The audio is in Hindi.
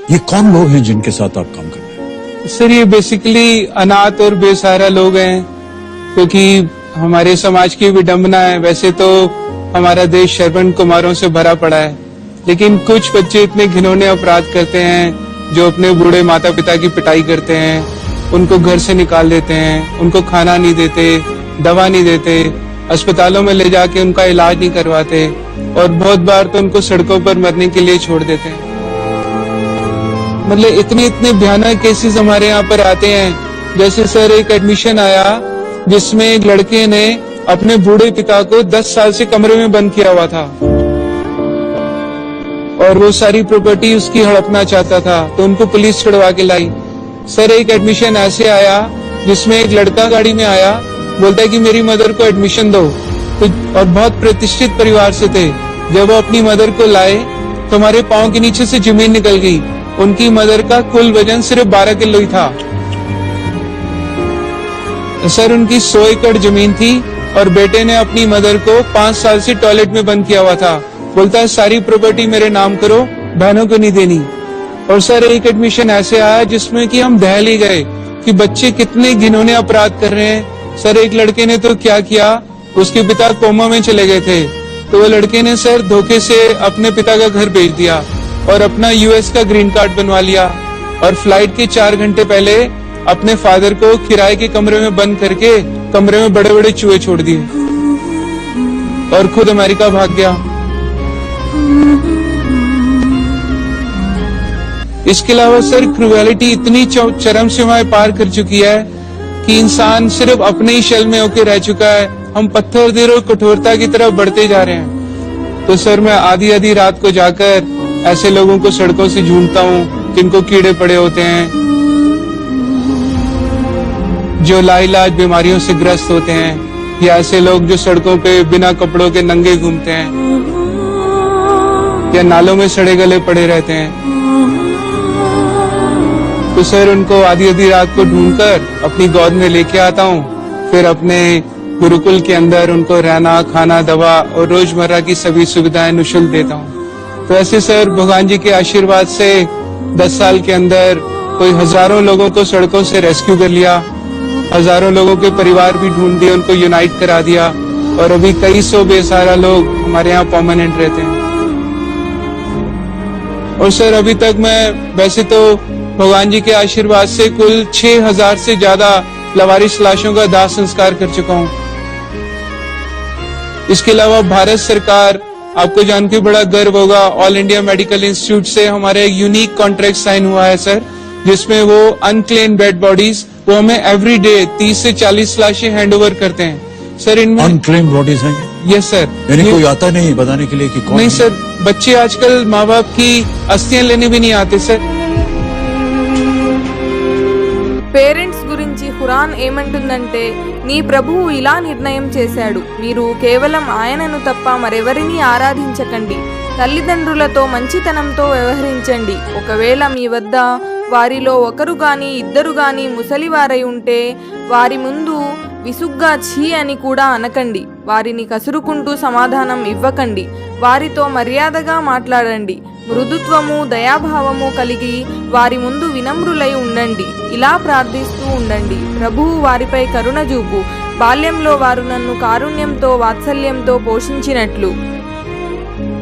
ये कौन लोग हैं जिनके साथ आप काम कर रहे हैं? सर ये बेसिकली अनाथ और बेसहारा लोग हैं, क्योंकि हमारे समाज की विडंबना है। वैसे तो हमारा देश श्रवण कुमारों से भरा पड़ा है, लेकिन कुछ बच्चे इतने घिनौने अपराध करते हैं जो अपने बूढ़े माता पिता की पिटाई करते हैं, उनको घर से निकाल देते हैं, उनको खाना नहीं देते, दवा नहीं देते, अस्पतालों में ले जाके उनका इलाज नहीं करवाते, और बहुत बार तो उनको सड़कों पर मरने के लिए छोड़ देते हैं। मतलब इतने भयानक केसेस हमारे यहाँ पर आते हैं। जैसे सर एक एडमिशन आया जिसमें एक लड़के ने अपने बूढ़े पिता को 10 साल से कमरे में बंद किया हुआ था और वो सारी प्रॉपर्टी उसकी हड़पना चाहता था, तो उनको पुलिस छुड़वा के लाई। सर एक एडमिशन ऐसे आया जिसमें एक लड़का गाड़ी में आया, बोलता है कि मेरी मदर को एडमिशन दो, तो और बहुत प्रतिष्ठित परिवार से थे। जब वो अपनी मदर को लाए तो हमारे पाँव के नीचे से जमीन निकल गई। उनकी मदर का कुल वजन सिर्फ 12 किलो ही था। सर उनकी 100 एकड़ जमीन थी और बेटे ने अपनी मदर को 5 साल से टॉयलेट में बंद किया हुआ था। बोलता है सारी प्रॉपर्टी मेरे नाम करो, बहनों को नहीं देनी। और सर एक एडमिशन ऐसे आया जिसमें कि हम दहल ही गए कि बच्चे कितने घिनौने अपराध कर रहे हैं। सर एक लड़के ने तो क्या किया, उसके पिता कोमा में चले गए थे, तो वो लड़के ने सर धोखे से अपने पिता का घर बेच दिया और अपना यूएस का ग्रीन कार्ड बनवा लिया, और फ्लाइट के 4 घंटे पहले अपने फादर को किराए के कमरे में बंद करके कमरे में बड़े बड़े चूहे छोड़ दिए और खुद अमेरिका भाग गया। इसके अलावा सर क्रूएलिटी इतनी चरम सीमाएं पार कर चुकी है कि इंसान सिर्फ अपने ही शल में होकर रह चुका है। हम पत्थर दिल और कठोरता की तरफ बढ़ते जा रहे हैं। तो सर मैं आधी रात को जाकर ऐसे लोगों को सड़कों से ढूंढता हूँ जिनको कीड़े पड़े होते हैं, जो लाइलाज बीमारियों से ग्रस्त होते हैं, या ऐसे लोग जो सड़कों पे बिना कपड़ों के नंगे घूमते हैं या नालों में सड़े गले पड़े रहते हैं। तो सर उनको आधी रात को ढूंढकर अपनी गोद में लेके आता हूँ, फिर अपने गुरुकुल के अंदर उनको रहना, खाना, दवा और रोजमर्रा की सभी सुविधाएं निःशुल्क देता हूँ। तो ऐसे सर भगवान जी के आशीर्वाद से 10 साल के अंदर कोई हजारों लोगों को सड़कों से रेस्क्यू कर लिया, हजारों लोगों के परिवार भी ढूंढ दिए, उनको यूनाइट करा दिया, और अभी कई 100 बेसहारा लोग हमारे यहाँ परमानेंट रहते हैं। और सर अभी तक मैं वैसे तो भगवान जी के आशीर्वाद से कुल 6000 से ज्यादा लवारिस लाशों का दाह संस्कार कर चुका हूँ। इसके अलावा भारत सरकार, आपको जान के बड़ा गर्व होगा, ऑल इंडिया मेडिकल इंस्टीट्यूट से हमारे एक यूनिक कॉन्ट्रैक्ट साइन हुआ है सर, जिसमें वो अनक्लेम डेड बॉडीज वो हमें एवरी डे 30 से 40 लाशें हैंड ओवर करते हैं। सर इनमें अनक्लेम बॉडीज हैं? Yes sir. यानी कोई आता नहीं बताने के लिए कि कौन? नहीं सर, बच्चे आजकल माँ बाप की अस्थियां लेने भी नहीं आते सर। పేరెంట్స్ గురించి ఖురాన్ ఏమంటుందంటే, నీ ప్రభువు ఇలా నిర్ణయం చేశాడు, మీరు కేవలం ఆయనను తప్ప మరెవరిని ఆరాధించకండి, తల్లిదండ్రులతో మంచితనంతో వ్యవహరించండి, ఒకవేళ మీ వద్ద వారిలో ఒకరు గాని ఇద్దరు గాని ముసలివారై ఉంటే వారి ముందు విసుగ్గా ఛీ అని కూడా అనకండి, వారిని కసురుకుంటూ సమాధానం ఇవ్వకండి, వారితో మర్యాదగా మాట్లాడండి, మృదుత్వము దయాభావము కలిగి వారి ముందు వినమ్రులై ఉండండి, ఇలా ప్రార్థిస్తూ ఉండండి, ప్రభువు వారిపై కరుణ చూపు, బాల్యంలో వారు నన్ను కారుణ్యంతో వాత్సల్యంతో పోషించినట్లు